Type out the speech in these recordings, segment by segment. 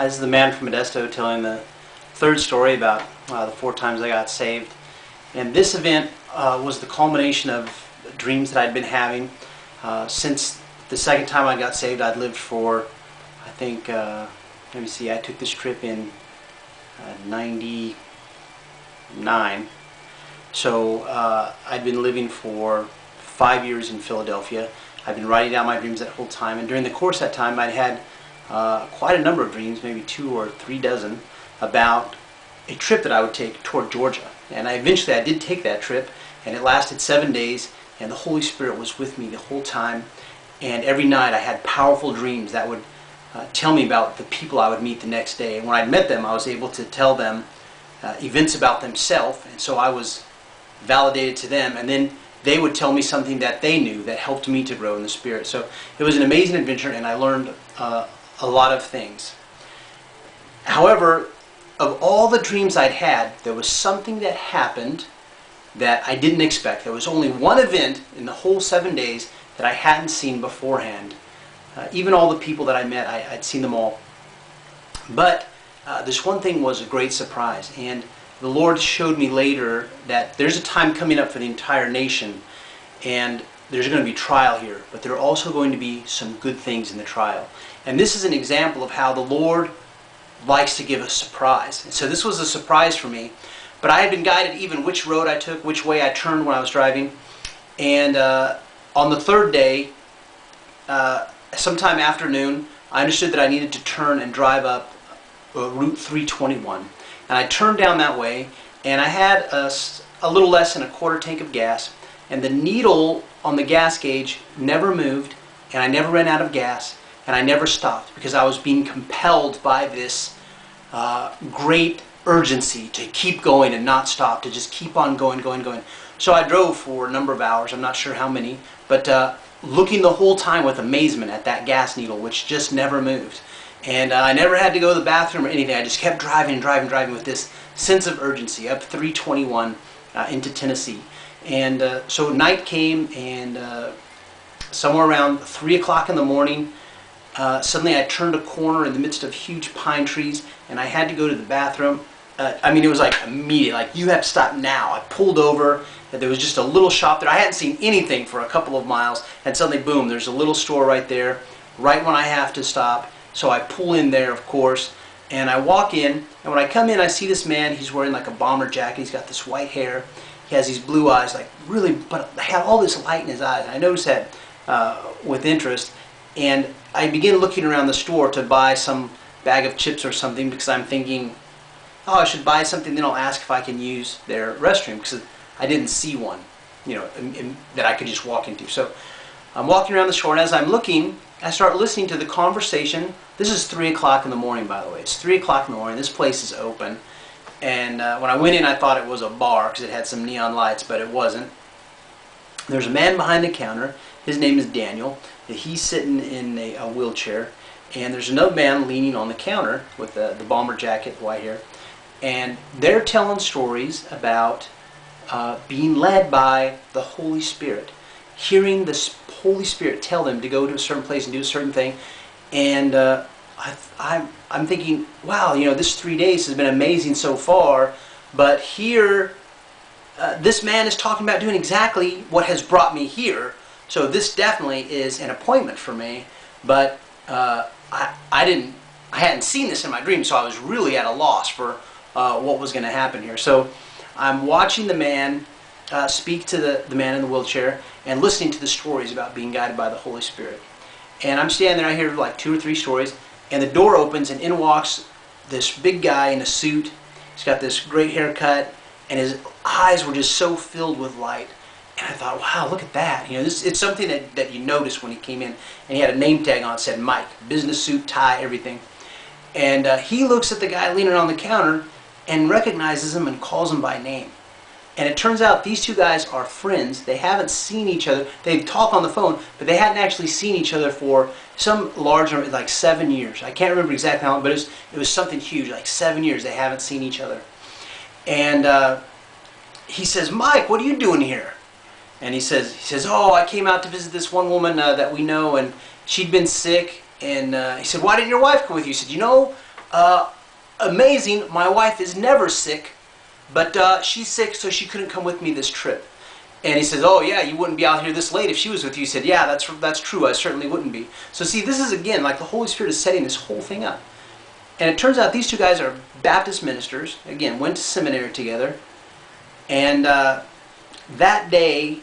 Hi, this is the man from Modesto telling the third story about the 4 times I got saved. And this event was the culmination of dreams that I'd been having. Since the second time I got saved, I'd lived for, I think, let me see, I took this trip in 99. So I'd been living for 5 years in Philadelphia. I'd been writing down my dreams that whole time, and during the course of that time I'd had quite a number of dreams, maybe 2 or 3 dozen, about a trip that I would take toward Georgia. And eventually I did take that trip, and it lasted 7 days, and the Holy Spirit was with me the whole time. And every night I had powerful dreams that would tell me about the people I would meet the next day. And when I'd met them, I was able to tell them events about themselves, and so I was validated to them, and then they would tell me something that they knew that helped me to grow in the Spirit. So it was an amazing adventure, and I learned a lot of things. However, of all the dreams I'd had, there was something that happened that I didn't expect. There was only one event in the whole 7 days that I hadn't seen beforehand. Even all the people that I met, I'd seen them all. But this one thing was a great surprise, and the Lord showed me later that there's a time coming up for the entire nation, and there's going to be trial here, but there are also going to be some good things in the trial. And this is an example of how the Lord likes to give a surprise. And so this was a surprise for me, but I had been guided even which road I took, which way I turned when I was driving. And on the third day, sometime afternoon, I understood that I needed to turn and drive up Route 321. And I turned down that way, and I had a little less than a quarter tank of gas, and the needle on the gas gauge never moved, and I never ran out of gas, and I never stopped, because I was being compelled by this great urgency to keep going and not stop, to just keep on going. So I drove for a number of hours, I'm not sure how many, but looking the whole time with amazement at that gas needle, which just never moved. And I never had to go to the bathroom or anything. I just kept driving with this sense of urgency up 321 into Tennessee. And so night came, and somewhere around 3 o'clock in the morning, suddenly I turned a corner in the midst of huge pine trees, and I had to go to the bathroom. I mean, it was like immediate, like, you have to stop now. I pulled over, there was just a little shop there. I hadn't seen anything for a couple of miles, and suddenly, boom, there's a little store right there, right when I have to stop. So I pull in there, of course, and I walk in, and when I come in, I see this man. He's wearing like a bomber jacket. He's got this white hair. He has these blue eyes, like really, but I have all this light in his eyes. And I noticed that with interest, and I begin looking around the store to buy some bag of chips or something, because I'm thinking, oh, I should buy something, then I'll ask if I can use their restroom, because I didn't see one, you know, that I could just walk into. So I'm walking around the store, and as I'm looking, I start listening to the conversation. This is 3 o'clock in the morning, by the way. It's 3 o'clock in the morning. This place is open. And when I went in, I thought it was a bar because it had some neon lights, but it wasn't. There's a man behind the counter. His name is Daniel. He's sitting in a wheelchair. And there's another man leaning on the counter with the bomber jacket, white hair. And they're telling stories about being led by the Holy Spirit, hearing the Holy Spirit tell them to go to a certain place and do a certain thing. And I'm thinking, wow, you know, this 3 days has been amazing so far, but here this man is talking about doing exactly what has brought me here. So this definitely is an appointment for me, but I hadn't seen this in my dream, so I was really at a loss for what was going to happen here. So I'm watching the man speak to the man in the wheelchair and listening to the stories about being guided by the Holy Spirit. And I'm standing there, I hear like 2 or 3 stories, and the door opens, and in walks this big guy in a suit. He's got this great haircut, and his eyes were just so filled with light. And I thought, wow, look at that. You know, it's something that you noticed when he came in. And he had a name tag on it, said Mike, business suit, tie, everything. And he looks at the guy leaning on the counter and recognizes him and calls him by name. And it turns out these 2 guys are friends. They haven't seen each other. They talk on the phone, but they hadn't actually seen each other for some large number, like 7 years. I can't remember exactly how long, but it was something huge, like 7 years they haven't seen each other. And he says, Mike, what are you doing here? And he says, oh, I came out to visit this one woman that we know, and she'd been sick. And he said, why didn't your wife come with you? He said, you know, Amazing, my wife is never sick, but she's sick, so she couldn't come with me this trip. And he says, oh yeah, you wouldn't be out here this late if she was with you. He said, yeah, that's true, I certainly wouldn't be. So see, this is again, like the Holy Spirit is setting this whole thing up. And it turns out these two guys are Baptist ministers, again, went to seminary together. And that day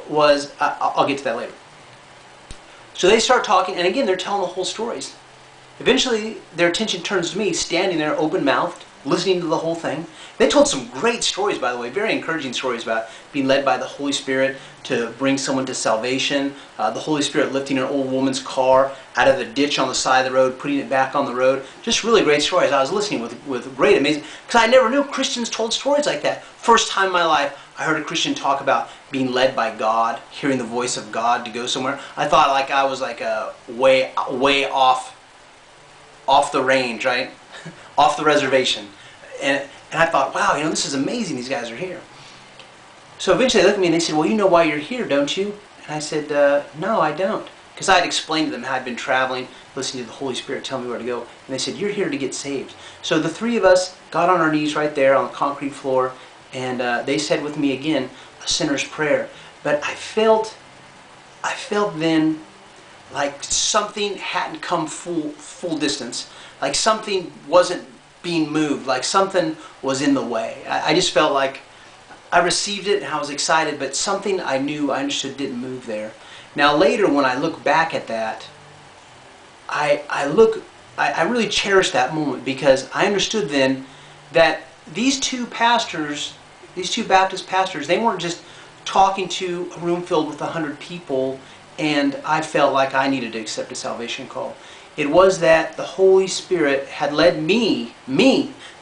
was, I'll get to that later. So they start talking, and again, they're telling the whole stories. Eventually, their attention turns to me, standing there open-mouthed, listening to the whole thing. They told some great stories, by the way, very encouraging stories about being led by the Holy Spirit to bring someone to salvation, the Holy Spirit lifting an old woman's car out of the ditch on the side of the road, putting it back on the road. Just really great stories. I was listening with great, amazing, because I never knew Christians told stories like that. First time in my life, I heard a Christian talk about being led by God, hearing the voice of God to go somewhere. I thought like I was like way off the range, right? Off the reservation. And I thought, wow, this is amazing, these guys are here. So eventually they looked at me and they said, well, you know why you're here, don't you? And I said, no, I don't. Because I had explained to them how I'd been traveling, listening to the Holy Spirit tell me where to go. And they said, you're here to get saved. So the three of us got on our knees right there on the concrete floor, and they said with me again, a sinner's prayer. But I felt then like something hadn't come full distance. Like something wasn't being moved, like something was in the way. I just felt like I received it and I was excited, but something I knew, I understood didn't move there. Now later when I look back at that, I really cherish that moment, because I understood then that these two pastors, these two Baptist pastors, they weren't just talking to a room filled with 100 people and I felt like I needed to accept a salvation call. It was that the Holy Spirit had led me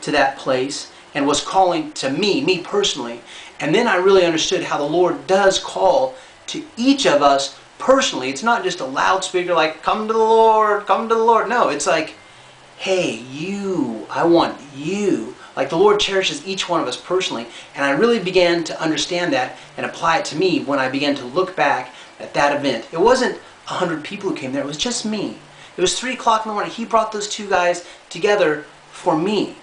to that place and was calling to me personally. And then I really understood how the Lord does call to each of us personally. It's not just a loudspeaker like, come to the Lord, come to the Lord. No, it's like, hey, you, I want you. Like the Lord cherishes each one of us personally. And I really began to understand that and apply it to me when I began to look back at that event. It wasn't 100 people who came there, it was just me. It was 3 o'clock in the morning. He brought those two guys together for me.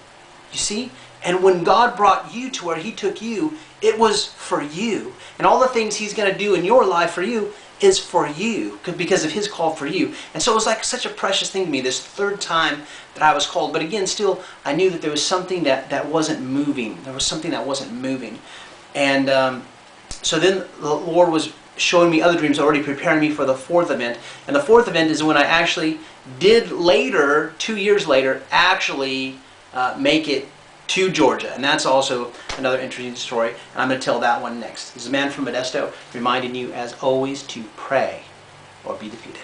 You see? And when God brought you to where He took you, it was for you. And all the things He's going to do in your life for you is for you, because of His call for you. And so it was like such a precious thing to me, this third time that I was called. But again, still, I knew that there was something that wasn't moving. There was something that wasn't moving. And so then the Lord was showing me other dreams, already preparing me for the fourth event. And the fourth event is when I actually did later, 2 years later, actually make it to Georgia. And that's also another interesting story. And I'm going to tell that one next. This is a man from Modesto reminding you, as always, to pray or be defeated.